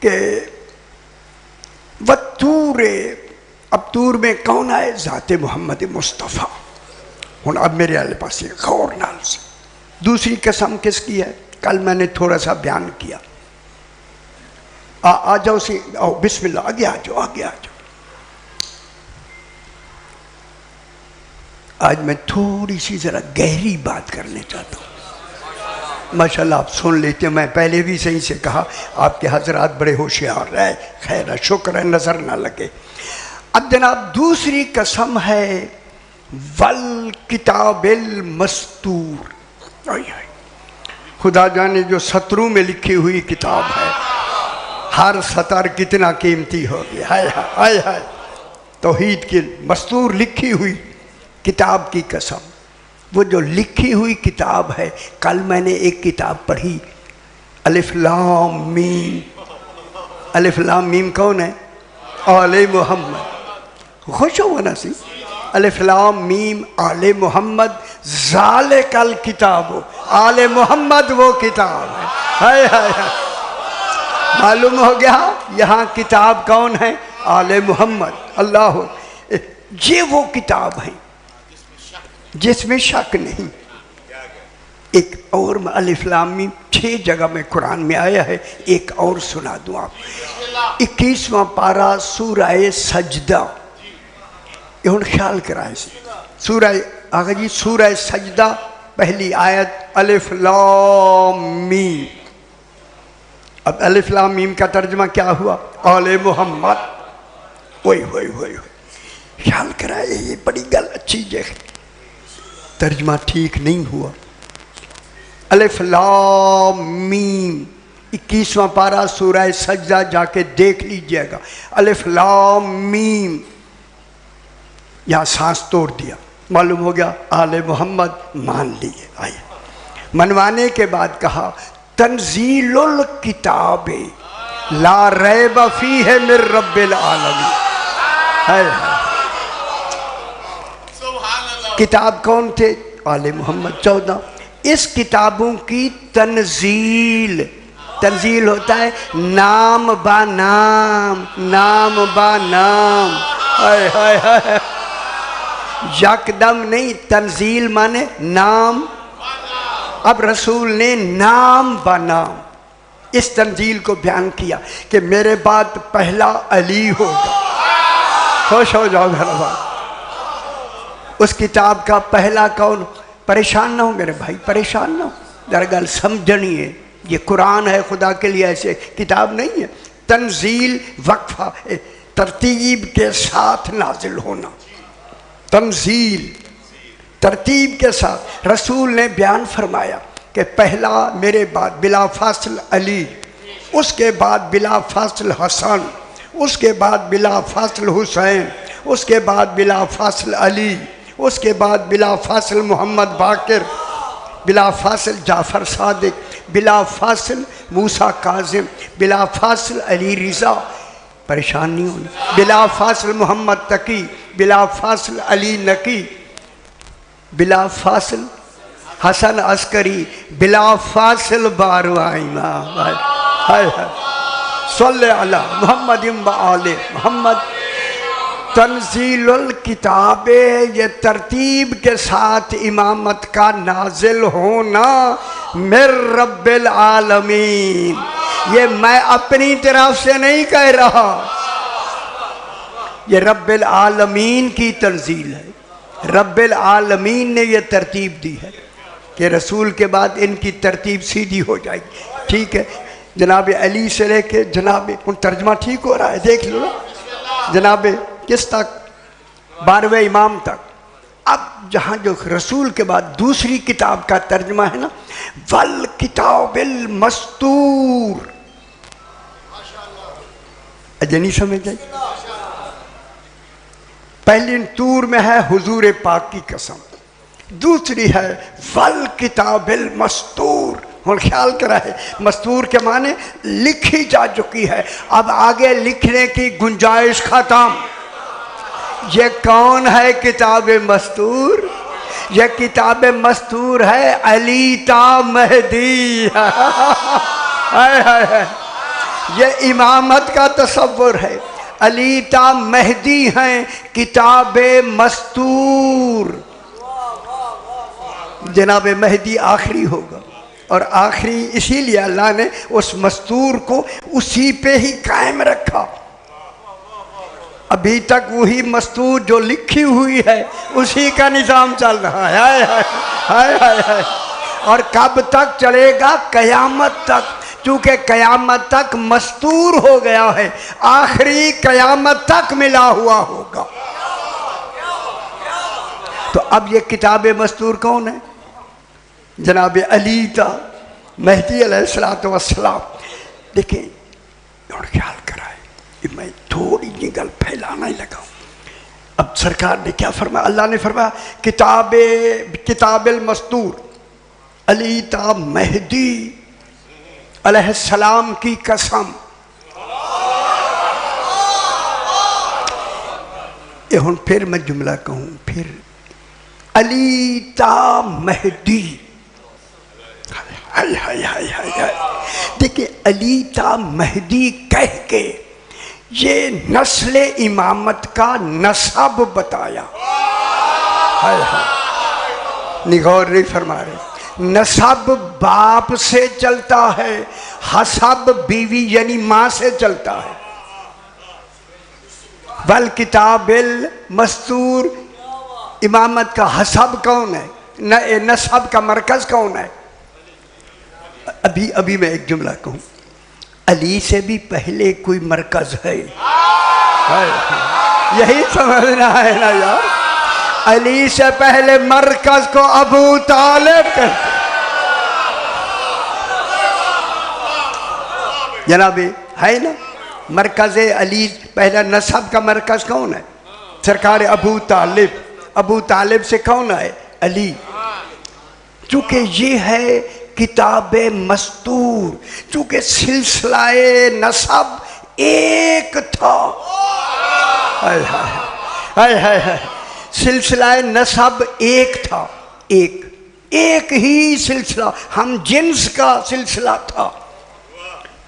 कि वतूरे, अब तूर में कौन आए? ज़ाते मोहम्मद मुस्तफ़ा। हुण अब मेरे आले पास गौर नाल से दूसरी कसम किसकी है? कल मैंने थोड़ा सा बयान किया। आ जाओ सी, आओ बिस्मिल्लाह, आगे आ जाओ, आगे आ जाओ। आज मैं थोड़ी सी जरा गहरी बात करने चाहता हूँ। माशाल्लाह आप सुन लेते हैं, मैं पहले भी सही से कहा, आपके हजरात बड़े होशियार है, खैर है, शुक्र है, नजर ना लगे। अब जनाब दूसरी कसम है वल किताबिल मस्तूर। खुदा जाने जो सतरों में लिखी हुई किताब है, हर सतर कितना कीमती हो गया। हाय हाय हाय, तौहीद की मस्तूर लिखी हुई किताब की कसम। वो जो लिखी हुई किताब है, कल मैंने एक किताब पढ़ी, अलिफ लाम मीम। अलिफ लाम मीम कौन है? आले मोहम्मद। खुश हो ना सी, अलिफ लाम मीम आले मोहम्मद, जाले कल किताब, आले मोहम्मद वो किताब है। हाय हाय हाय, मालूम हो गया यहाँ किताब कौन है? आले मोहम्मद। अल्लाह, ये वो किताब है जिसमें शक नहीं। एक और अलिफ लाम मीम 6 जगह में कुरान में आया है, एक और सुना दूं आप। 21वां पारा सूरह सजदा, ये हुण ख्याल कराए सूरह आगा जी, सूरह सजदा पहली आयत अलिफ लाम मीम। अब अलिफ लाम मीम का तर्जमा क्या हुआ? आले मोहम्मद। वही वही वही ख्याल कराए, ये बड़ी गल अच्छी जगह, तर्जमा ठीक नहीं हुआ। अलिफ लाम मीम 21वां पारा सूरह सजदा जाके देख लीजिएगा। अलिफ लाम मीम, यहाँ सांस तोड़ दिया, मालूम हो गया आले मोहम्मद मान लिए। आइए, मनवाने के बाद कहा तंजीलुल किताबे ला रैब फीह मिर रब्बिल आलमीन। किताब कौन थे? आले मोहम्मद 14। इस किताबों की तंजील, तंजील होता है नाम बा नाम, नाम बा नाम। हाय हाय हाय, यकदम नहीं, तंजील माने नाम। अब रसूल ने नाम बा नाम इस तंजील को बयान किया कि मेरे बाद पहला अली होगा। खुश हो जाओ घर वाले, उस किताब का पहला कौन? परेशान ना हो मेरे भाई, परेशान ना हो, जरा गल समझनी है। ये कुरान है, खुदा के लिए ऐसे किताब नहीं है। तंजील वक्फा, तरतीब के साथ नाजिल होना। तंजील तरतीब के साथ। रसूल ने बयान फरमाया कि पहला मेरे बाद बिला फासिल अली, उसके बाद बिला फासिल हसन, उसके बाद बिला फासिल हुसैन, उसके बाद बिला फासिल अली, उसके बाद बिला फासिल मोहम्मद बाकिर, बिला फासिल जाफ़र सादिक, बिला फासिल मूसा काजिम, बिला फासिल अली रिज़ा। परेशान नहीं होना। बिला फासिल मोहम्मद तकी, बिला फासिल अली नकी, बिला फासिल हसन अस्करी, बिला फासिल बारवा इमाम। हाय हाय, सल्ले अला मोहम्मद व आले मोहम्मद। तंजीलुल किताबे, ये तरतीब के साथ इमामत का नाजिल होना मिर रब्बिल आलमीन। ये मैं अपनी तरफ से नहीं कह रहा, ये रब्बिल आलमीन की तंजील है। रब्बिल आलमीन ने ये तरतीब दी है कि रसूल के बाद इनकी तरतीब सीधी हो जाएगी। ठीक है, जनाब अली से लेके जनाब, उन तर्जमा ठीक हो रहा है, देख लो ना, जनाब किस तक? 12वें इमाम तक। अब जहाँ जो रसूल के बाद दूसरी किताब का तर्जमा है ना, वल किताबिल मस्तूर। अजय नहीं समझ आई? पहली तूर में है हुजूर पाक की कसम, दूसरी है वल किताबिल मस्तूर। और ख्याल करा है, मस्तूर के माने लिखी जा चुकी है, अब आगे लिखने की गुंजाइश खत्म। ये कौन है किताब मस्तूर? ये किताब मस्तूर है अली ता महदी। हाय हाय, ये इमामत का तसव्वुर है। अली ता मेहदी हैं किताब मस्तूर। जनाब मेहदी आखिरी होगा, और आखिरी इसीलिए अल्लाह ने उस मस्तूर को उसी पे ही कायम रखा। अभी तक वही मस्तूर जो लिखी हुई है उसी का निज़ाम चल रहा है। हाय हाय हाय हाय हाय। और कब तक चलेगा? कयामत तक, क्योंकि कयामत तक मस्तूर हो गया है, आखिरी कयामत तक मिला हुआ होगा। तो अब ये किताब मस्तूर कौन है? जनाब अली था, मेहदी अलैहिस्सलातु वस्सलाम। देखिए और ख्याल कराए, मैं थोड़ी जी गल फैलाना ही लगा। अब सरकार ने क्या फरमाया? अल्लाह ने फरमाया किताबिल मस्तूर, अली ता मेहदी अलैहिस्सलाम की कसम। ये हुन फिर मैं जुमला कहूं, फिर अली ता मेहदी। हाय हाय हाय हाय हाय। देखिए अली ता मेहदी कह के ये नस्ल इमामत का नसब बताया। हाय हाय, निगौर नहीं फरमा रहे। नसब बाप से चलता है, हसब बीवी यानी माँ से चलता है। बल किताबिल मस्तूर, इमामत का हसब कौन है? नसब का मरकज कौन है? अभी मैं एक जुमला कहूं, अली से भी पहले कोई मरकज है? यही समझना है ना यार। अली से पहले मरकज को अबू तालिब कहते। जनाबी है ना मरकज अली, पहला नसब का मरकज कौन है? सरकार अबू तालिब। अबू तालिब से कौन है? अली। चूंकि ये है किताब मस्तूर, चूंकि सिलसिलाए नसब एक था। हाय हाय हाय हाय हाय। सिलसिलाए नसब एक था, एक ही सिलसिला, हम जिन्स का सिलसिला था।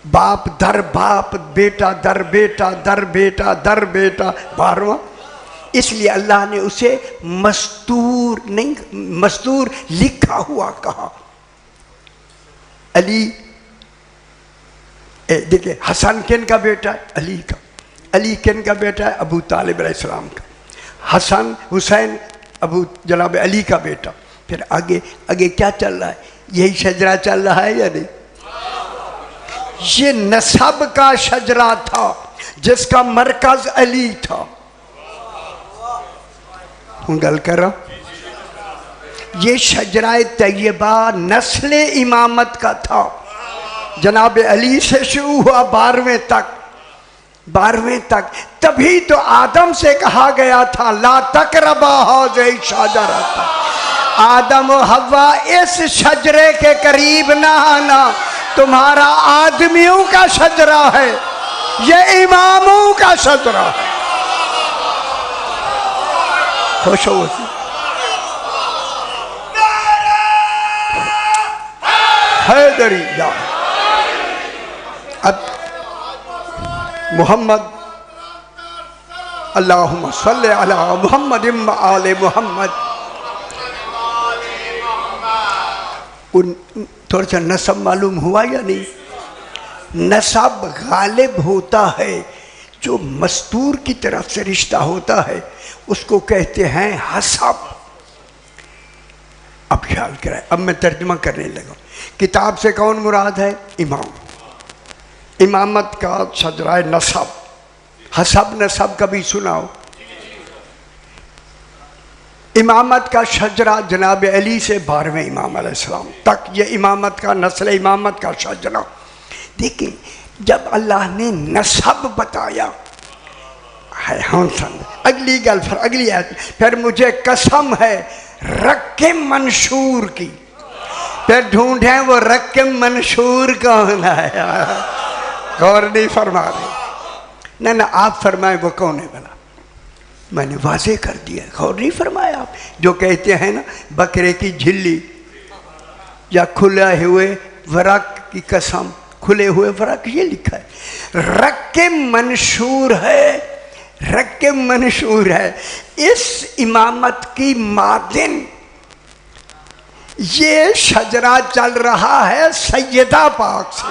बाप दर बाप, बेटा दर बेटा, दर बेटा दर बेटा, 12वां। इसलिए अल्लाह ने उसे मस्तूर नहीं, मस्तूर लिखा हुआ कहा। अली, देखिए हसन किन का बेटा है? अली का। अली किन का बेटा है? अबू तालिब अलैहिस्सलाम का। हसन हुसैन अबू जनाब अली का बेटा। फिर आगे आगे क्या चल रहा है? यही शजरा चल रहा है या नहीं? ये नसब का शजरा था जिसका मरकज अली था। हूँ गल कर रहा हूं। ये शजरा तैयबा नस्ल इमामत का था। जनाब अली से शुरू हुआ 12वें तक, 12वें तक। तभी तो आदम से कहा गया था ला तकरबा हाज़िही शजरता, आदम और हव्वा इस शजरे के करीब ना आना, तुम्हारा आदमियों का शजरा है, ये इमामों का शजरा है। खुश हो हैदरी जा। अब मोहम्मद, अल्लाहुम्मा सल्ले अला मुहम्मद व आले मुहम्मद। उन थोड़ा सा नसब मालूम हुआ या नहीं? नसब गालिब होता है, जो मस्तूर की तरफ से रिश्ता होता है उसको कहते हैं हसब। अब ख्याल कराए, अब मैं तर्जुमा करने लगा। किताब से कौन मुराद है? इमाम। इमामत का शजरा नसब। हसब नसब कभी सुनाओ? इमामत का शजरा जनाब अली से 12वें इमाम अलैहिस्सलाम तक, ये इमामत का नस्ल इमामत का शजरा। देखिए जब अल्लाह ने नसब बताया है, हम समझ अगली गल, फिर अगली आयत, फिर मुझे कसम है रक्के मंशूर की। फिर ढूंढे वो रक्के मंशूर कौन है? गौर नहीं फरमा रहे। ना आप फरमाए वो कौन है भला? मैंने वाजे कर दिया, गौर नहीं फरमाया आप। जो कहते हैं ना बकरे की झिल्ली या खुले हुए वरक की कसम, खुले हुए फराक ये लिखा है, रक्के मंशूर है, रक्के मंशूर है। इस इमामत की मादिन ये शजरा चल रहा है सैयदा पाक से।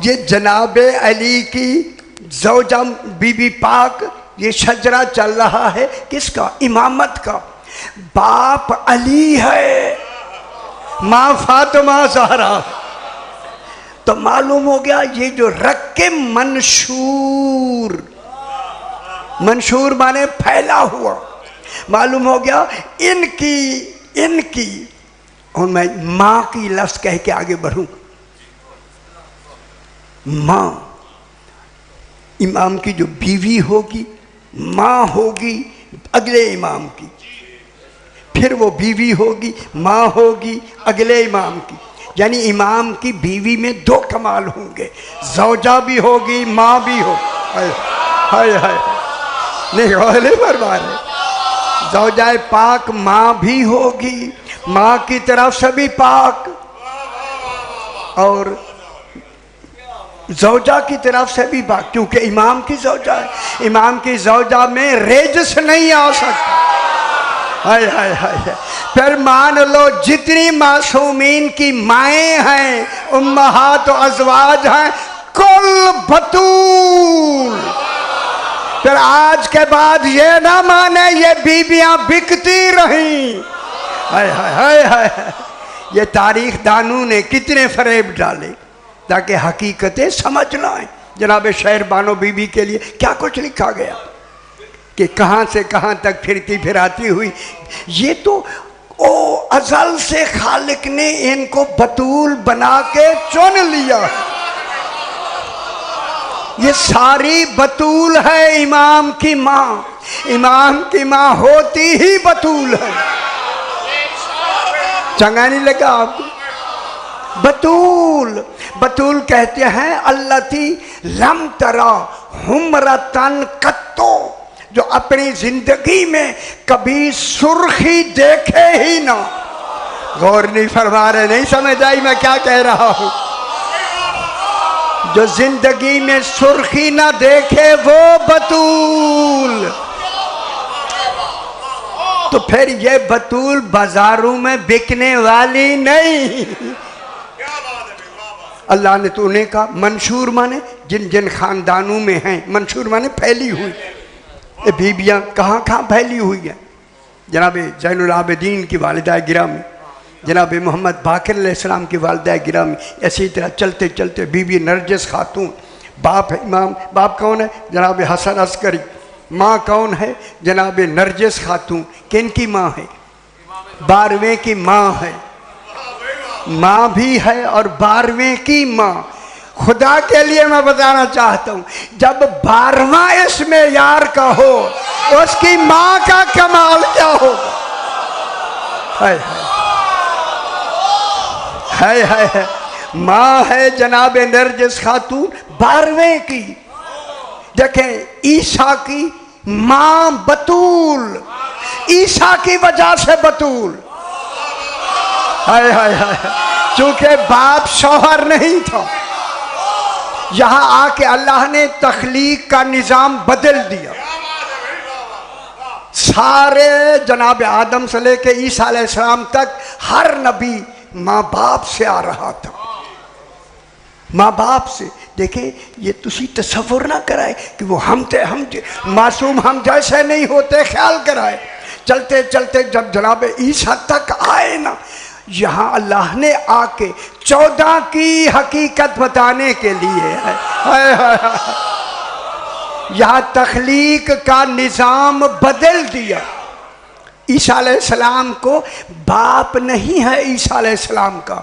ये जनाबे अली की ज़ौजा बीबी पाक, ये शजरा चल रहा है किसका? इमामत का। बाप अली है, माँ फातिमा ज़हरा। तो मालूम हो गया ये जो रक्के मंशूर, मंशूर माने फैला हुआ, मालूम हो गया इनकी। और मैं माँ की लफ्ज़ कह के आगे बढ़ूं। माँ, इमाम की जो बीवी होगी माँ होगी अगले इमाम की, फिर वो बीवी होगी माँ होगी अगले इमाम की। यानी इमाम की बीवी में दो कमाल होंगे, ज़ौजा भी होगी माँ भी हो। हाय हाय हाय, नहीं गौले बरबार है। ज़ौजाए पाक माँ भी होगी, माँ की तरफ से भी पाक, और ज़ौजा की तरफ से भी पाक, क्योंकि इमाम की ज़ौजा है। इमाम की ज़ौजा में रेजस नहीं आ सकता। हाय हाय हाय। फिर मान लो जितनी मासूमीन की माएँ हैं, उम्महात व अज़वाज हैं, कुल बतूल। फिर आज के बाद ये ना माने ये बीबियां बिकती रहीं। हाय हाय हाय हाय। ये तारीख दानू ने कितने फरेब डाले ताकि हकीकतें समझ ना आए। जनाब शहर बानो बीबी के लिए क्या कुछ लिखा गया कि कहाँ से कहाँ तक फिरती फिराती हुई। ये तो ओ अज़ल से खालिक ने इनको बतूल बना के चुन लिया। ये सारी बतूल है इमाम की माँ। इमाम की माँ होती ही बतूल है। चंगा नहीं लगा आपको? बतूल, बतूल कहते हैं अल्लती लम तरा हुमरतन कत्तो, जो अपनी जिंदगी में कभी सुर्खी देखे ही ना। गौर नहीं फरमा रहे, नहीं समझ आई मैं क्या कह रहा हूं? जो जिंदगी में सुर्खी ना देखे वो बतूल। तो फिर ये बतूल बाजारों में बिकने वाली नहीं। अल्लाह ने तो उन्हें कहा मंशूर माने जिन जिन खानदानों में हैं, मंशूर माने फैली हुई। ये बीबियाँ कहाँ कहाँ फैली हुई हैं। जनाब ज़ैनुल आबिदीन की वालिदा गिरामी, जनाब मोहम्मद बाक़िर अलैहिस्सलाम की वालिदा गिरामी, इसी तरह चलते चलते बीबी नरजिस खातून। बाप है इमाम, बाप कौन है? जनाब हसन अस्करी। माँ कौन है? जनाब नरजिस खातून। किन की माँ है? 12वें की माँ है। माँ भी है और 12वें की माँ। खुदा के लिए मैं बताना चाहता हूँ, जब 12वां इसमें यार का हो उसकी माँ का कमाल क्या होगा। हाय हाय हाय हाय। माँ है जनाब नरजिस खातून 12वें की। देखें ईसा की माँ बतूल, ईसा की वजह से बतूल। हाय हाय हाय। चूंकि बाप शौहर नहीं था, यहां आके अल्लाह ने तख्लीक का निजाम बदल दिया। सारे जनाब आदम से लेके ईसा अलैहिस्सलाम तक हर नबी माँ बाप से आ रहा था, माँ बाप से। देखें ये तुसी तसव्वुर ना कराए कि वो हम मासूम हम जैसे नहीं होते, ख्याल कराए। चलते चलते जब जनाब ईसा तक आए ना, यहाँ अल्लाह ने आके 14 की हकीकत बताने के लिए है। यहाँ तख्लीक का निज़ाम बदल दिया। ईसा अलैहिस्सलाम को बाप नहीं है, ईसा अलैहिस्सलाम का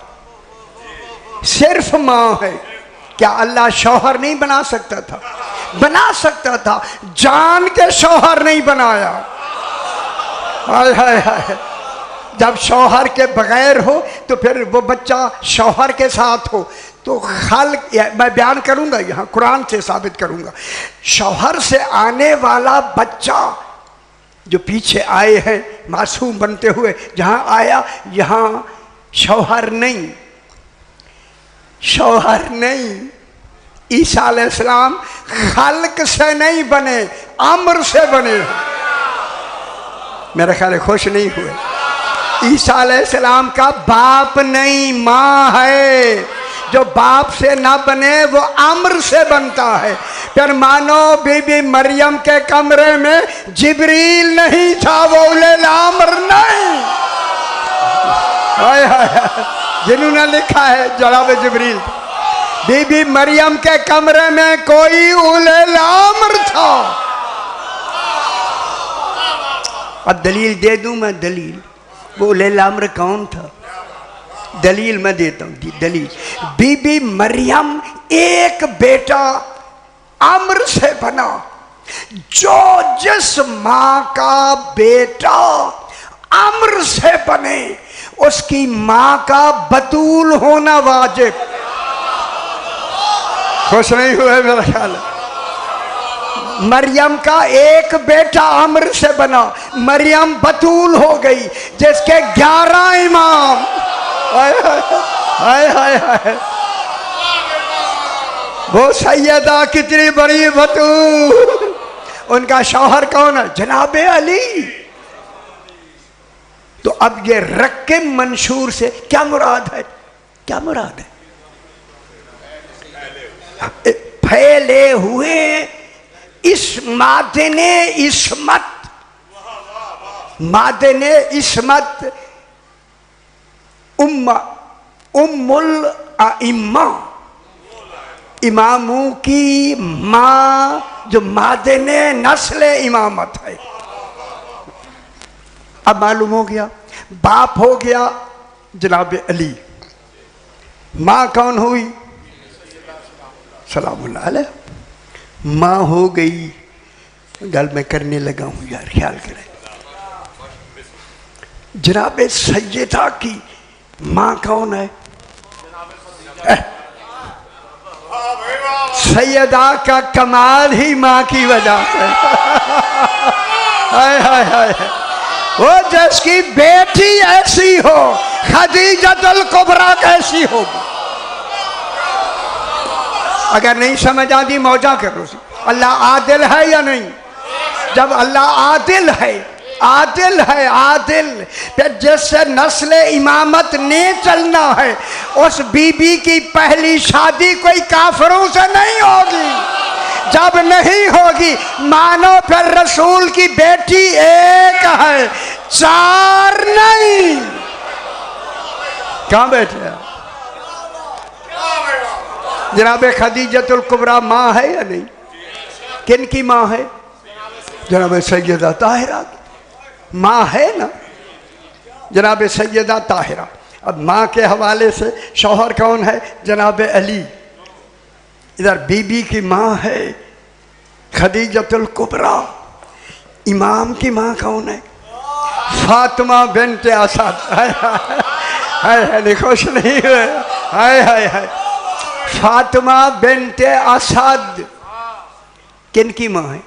सिर्फ माँ है। क्या अल्लाह शौहर नहीं बना सकता था? बना सकता था, जान के शौहर नहीं बनाया। हाय हाय हाय। जब शौहर के बगैर हो तो फिर वो बच्चा शौहर के साथ हो तो खालिक, मैं बयान करूंगा यहाँ, कुरान से साबित करूंगा। शौहर से आने वाला बच्चा जो पीछे आए हैं मासूम बनते हुए, जहाँ आया यहाँ शौहर नहीं, शौहर नहीं। ईसा अलैहिस्सलाम खल्क से नहीं बने, अम्र से बने। मेरा ख्याल है खुश नहीं हुए। ईसा अलैहिस्सलाम का बाप नहीं, माँ है। जो बाप से ना बने वो अम्र से बनता है। फिर मानो बीबी मरियम के कमरे में जिब्रील नहीं था, वो उलेल अम्र नहीं। हाय हाय, जिन्होंने लिखा है जनाब जिब्रील। बीबी मरियम के कमरे में कोई उलेल अम्र था। अब दलील दे दूं मैं, दलील वो उलेल अम्र कौन था? दलील मैं देता हूं। दलील, बीबी मरियम एक बेटा अम्र से बना। जो जिस मां का बेटा अम्र से बने उसकी मां का बतूल होना वाजिब। खुश नहीं हुए मेरा ख्याल है। मरियम का एक बेटा अम्र से बना, मरियम बतूल हो गई, जिसके 11 इमाम। हाय हाय हाय हाय, वो सैयदा कितनी बड़ी बतूल। उनका शौहर कौन है? जनाबे अली। तो अब ये रक्के मंशूर से क्या मुराद है? क्या मुराद है? फैले हुए इस मादने इस्मत, मादने इस्मत उम्मुल आइम्मा, इमामों की माँ जो मादने नस्ल इमामत है। अब मालूम हो गया, बाप हो गया जनाब अली, माँ कौन हुई? सलामुल्लाह अलैह। माँ हो गई, गल मैं करने लगा हूँ यार, ख्याल करें। जनाब सैयदा की माँ कौन है? सैयदा का कमाल ही माँ की वजह से। हाय हाय हाय, वो जिसकी बेटी ऐसी हो, खदीजतुल कुबरा कैसी होगी? अगर नहीं समझ आती मौजा करो। अल्लाह आदिल है या नहीं? जब अल्लाह आदिल है, आदिल है, आदिल, फिर जिससे नस्ल इमामत ने चलना है, उस बीबी की पहली शादी कोई काफिरों से नहीं होगी। जब नहीं होगी, मानो फिर रसूल की बेटी एक है, 4 नहीं। कहाँ बैठे हैं? जनाब खदीजतुल कुबरा माँ है या नहीं? किन की माँ है? जनाब सैयदा ताहिरा की माँ है ना, जनाब सैयदा ताहिरा। अब माँ के हवाले से शौहर कौन है? जनाब अली। इधर बीबी की माँ है खदीजतुल कुबरा। इमाम की माँ कौन है? फातिमा बिन्ते असद। हाय हाय, खुश नहीं हुए? हाय हाय हाय, फातिमा बिन्ते असद किन की माँ है?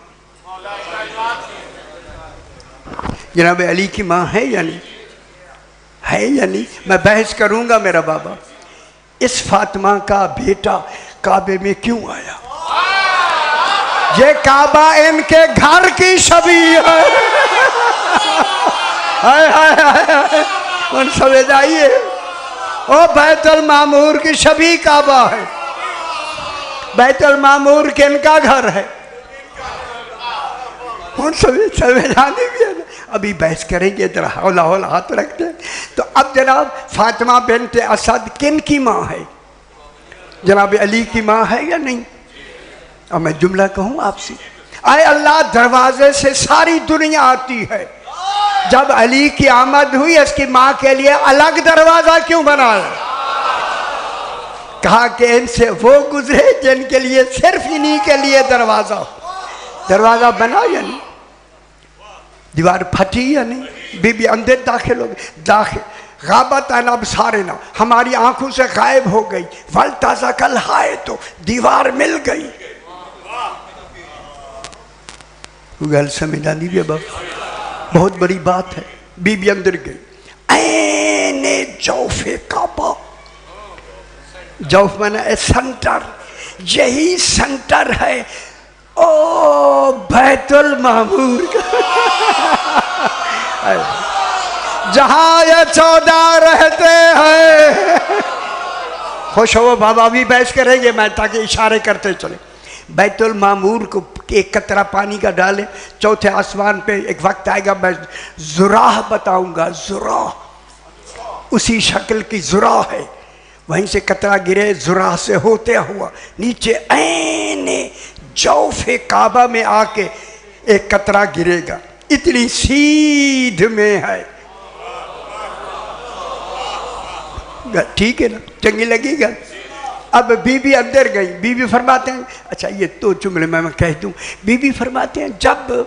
जनाब अली की माँ है या नहीं? है या नहीं? मैं बहस करूंगा मेरा बाबा। इस फातिमा का बेटा काबे में क्यों आया? ये काबा इनके घर की छवि है। हाय हाय हाय, उन समझ आइए, ओ बैतुल मामूर की छवि काबा है। बैतुल मामूर किनका घर है? उन समझ आने भी है। अभी बहस करेंगे, जरा हौला हौला हाथ रखते हैं। तो अब जनाब फातिमा बिन्ते असद किन की माँ है? जनाब अली की माँ है या नहीं? अब मैं जुमला कहूँ आपसे, आए अल्लाह दरवाजे से सारी दुनिया आती है। जब अली की आमद हुई, इसकी माँ के लिए अलग दरवाजा क्यों बनाया? कहा कि इनसे वो गुजरे जिनके लिए सिर्फ इन्हीं के लिए दरवाजा बना या नहीं? दीवार फटी या नहीं? बीबी अंदर दाखिल हो गई। दाखिल गाबत अब सारे ना, हमारी आंखों से गायब हो गई। वल ताजा कल हाय, तो दीवार मिल गई। गल समझ आनी भी बाबा, बहुत बड़ी बात है। बीबी अंदर गई, ऐने जौफे काबा, जौफ माना सेंटर, यही सेंटर है ओ बैतुल मामूर का जहां ये 14 रहते हैं। खुश हो बाबा भी बहस करेंगे, मैं ताकि इशारे करते चले। बैतुल मामूर को एक कतरा पानी का डाले, चौथे आसमान पे एक वक्त आएगा मैं जुराह बताऊंगा, जुराह उसी शक्ल की जुराह है, वहीं से कतरा गिरे, जुराह से होते हुआ नीचे ऐने जौफे काबा में आके एक कतरा गिरेगा, इतनी सीध में है। ठीक है ना, चंगी लगेगा। अब बीबी अंदर गई, बीबी फरमाते हैं, अच्छा ये तो जुमले में मैं कह दूं, बीबी फरमाते हैं जब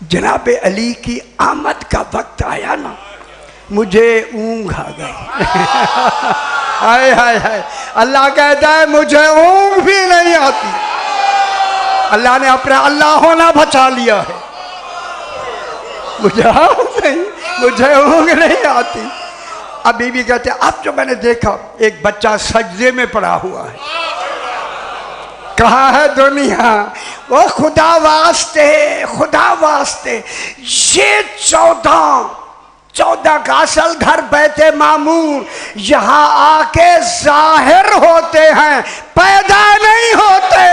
जनाब अली की आमद का वक्त आया ना, मुझे ऊंघ आ गई। हाय हाय हाय, अल्लाह कहता है मुझे ऊंघ भी नहीं आती। अल्लाह ने अपना अल्लाह होना बचा लिया है, मुझे ऊंघ नहीं आती। अब बीबी कहते हैं अब जो मैंने देखा एक बच्चा सजदे में पड़ा हुआ है, कहाँ है दुनिया, वो खुदा वास्ते, खुदा वास्ते ये 14 का असल घर बैते मामूर यहाँ आके जाहिर होते हैं, पैदा नहीं होते।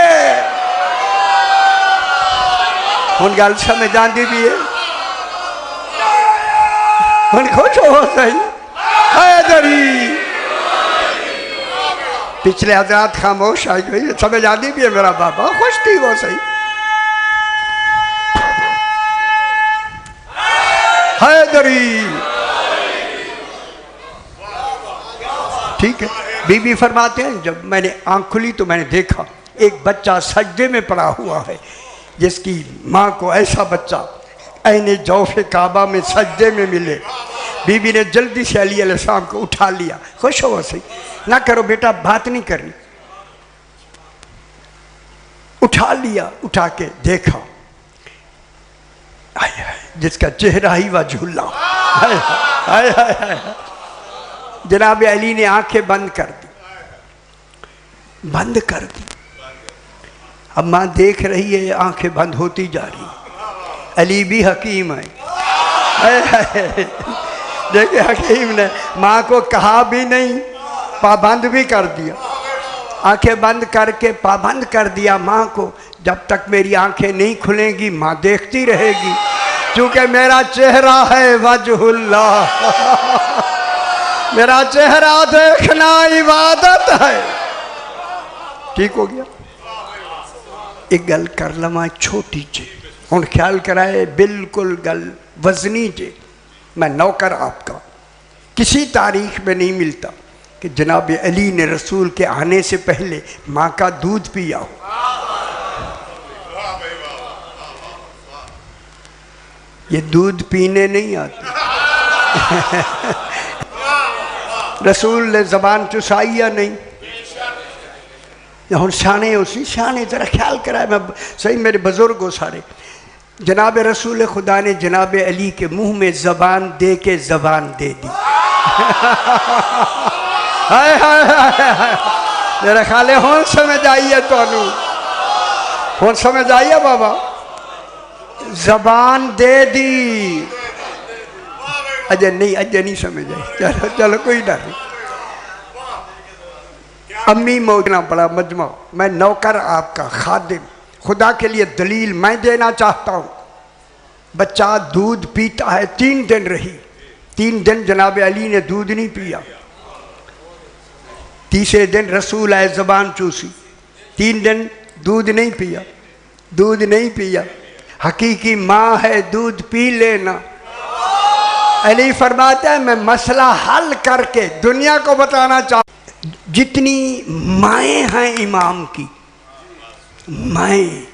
उन गल समझ आती भी है, उन खुश हो सही हैदरी। पिछले हजरात खामोश आई गई, समझ आती भी है, मेरा बाबा खुश थी वो सही। हैदरी ठीक है। बीबी फरमाते हैं जब मैंने आंख खुली तो मैंने देखा एक बच्चा सजदे में पड़ा हुआ है, जिसकी माँ को ऐसा बच्चा ऐने जौफे काबा में सजदे में मिले। बीबी ने जल्दी से अली अलैहिस्सलाम को उठा लिया, खुश हो सही, ना करो बेटा बात नहीं करनी। उठा लिया, उठा के देखा, जिसका चेहरा ही वह झूला। जनाब अली ने आंखें बंद कर दी, बंद कर दी। अब माँ देख रही है, आंखें बंद होती जा रही। अली भी हकीम है, देखिए हकीम ने माँ को कहा भी नहीं, पाबंद भी कर दिया। आंखें बंद करके पाबंद कर दिया माँ को, जब तक मेरी आंखें नहीं खुलेंगी माँ देखती रहेगी, क्योंकि मेरा चेहरा है वजहुल्लाह। मेरा चेहरा देखना इबादत है। ठीक हो गया। एक गल कर लवा छोटी जी, हुण ख्याल कराए, बिल्कुल गल वजनी जी। मैं नौकर आपका, किसी तारीख में नहीं मिलता कि जनाब अली ने रसूल के आने से पहले माँ का दूध पिया हो। ये दूध पीने नहीं आते। रसूल ने जबान चुसाई या नहीं, हम शाने उसी शाने, जरा ख्याल कराए। मैं सही, मेरे बुजुर्ग हो सारे, जनाब रसूल खुदा ने जनाब अली के मुंह में जबान दे के जबान दे दी। हाय हाय हाय, मेरा ख्याल है हुण समझ आइए, तुहानू हुण समझ आइए बाबा, जबान दे दी। अजय नहीं समझ आई, चलो चलो कोई डर नहीं। अम्मी मोदना बड़ा मजमा, मैं नौकर आपका, खादिम, खुदा के लिए दलील मैं देना चाहता हूँ। बच्चा दूध पीता है, 3 दिन रही, 3 दिन जनाब अली ने दूध नहीं पिया। तीसरे दिन रसूल आए, जबान चूसी, 3 दिन दूध नहीं पिया, दूध नहीं पिया। हकीकी माँ है, दूध पी लेना। अली फरमाता है मैं मसला हल करके दुनिया को बताना चाहता। जितनी माएँ हैं इमाम की, माएँ,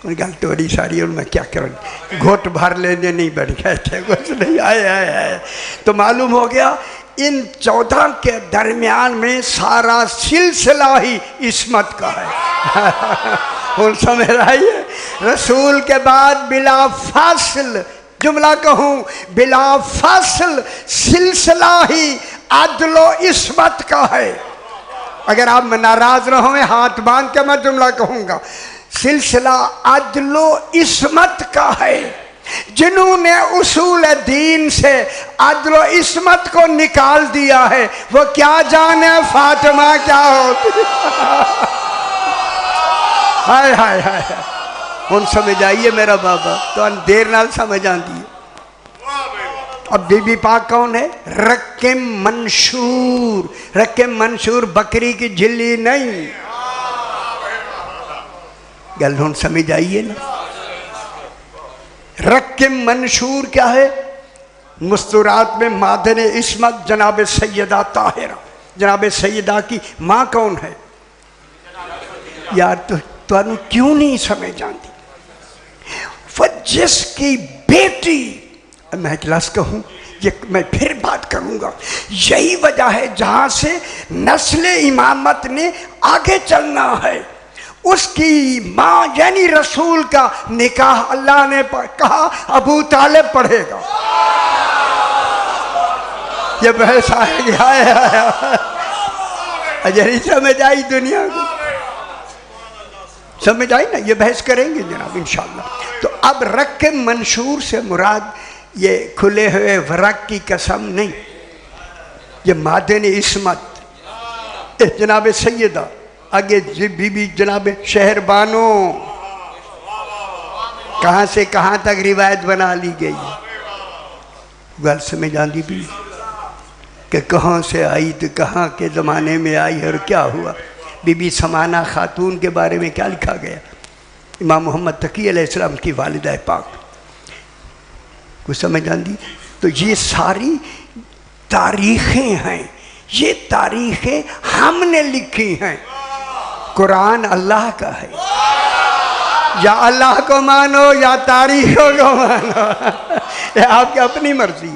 उन गल तोड़ी सारी, उनमें क्या करूँ, घोट भर लेने नहीं बन गए थे, कुछ नहीं आए। तो मालूम हो गया इन 14 के दरमियान में सारा सिलसिला ही इस्मत का है। और समझ रही है, रसूल के बाद बिला फासिल, जुमला कहूँ बिला फासिल, सिलसिला ही अदलो इस्मत का है। अगर आप नाराज रहो मैं हाथ बांध के मैं जुमला कहूंगा, सिलसिला अदलो इस्मत का है। जिन्होंने उसूल दीन से अदलो इस्मत को निकाल दिया है वो क्या जाने फातिमा क्या होती। हाय हाय हाय, हम समझ आइए मेरा बाबा, तो देर नाल समझ आती है। अब बीबी पाक कौन है? रक्के मंशूर। रक्के मंशूर बकरी की झिल्ली नहीं। गल हम समझ आइए ना। रक्के मंशूर क्या है? मुस्तूरात में मादन इस्मत जनाब सैयदा ताहिरा। जनाब सैयदा की माँ कौन है यार? तो क्यों नहीं समझ आती? जिसकी बेटी, मैं इजलास कहूँ ये मैं फिर बात करूँगा, यही वजह है जहाँ से नस्ल इमामत ने आगे चलना है। उसकी माँ यानी रसूल का निकाह अल्लाह ने कहा अबू तालिब पढ़ेगा। ये बहस आएगी, अजरी समझ आई दुनिया को, समझ आई ना? ये बहस करेंगे जनाब इंशाअल्लाह। तो अब रक्के मंशूर से मुराद ये खुले हुए वरक की कसम नहीं, ये मादन इस्मत जनाब सैयदा। आगे बीबी जनाब शहरबानो, कहाँ से कहाँ तक रिवायत बना ली गई। गल समझ आती भी कि कहाँ से आई तो कहाँ के ज़माने में आई और क्या हुआ। बीबी समाना खातून के बारे में क्या लिखा गया? इमाम मोहम्मद तकी अलैहिस्सलाम की वालिदा पाक, कुछ समझ आती? तो ये सारी तारीखें हैं, ये तारीखें हमने लिखी हैं। कुरान अल्लाह का है, या अल्लाह को मानो या तारीखों को मानो, ये आपकी अपनी मर्जी।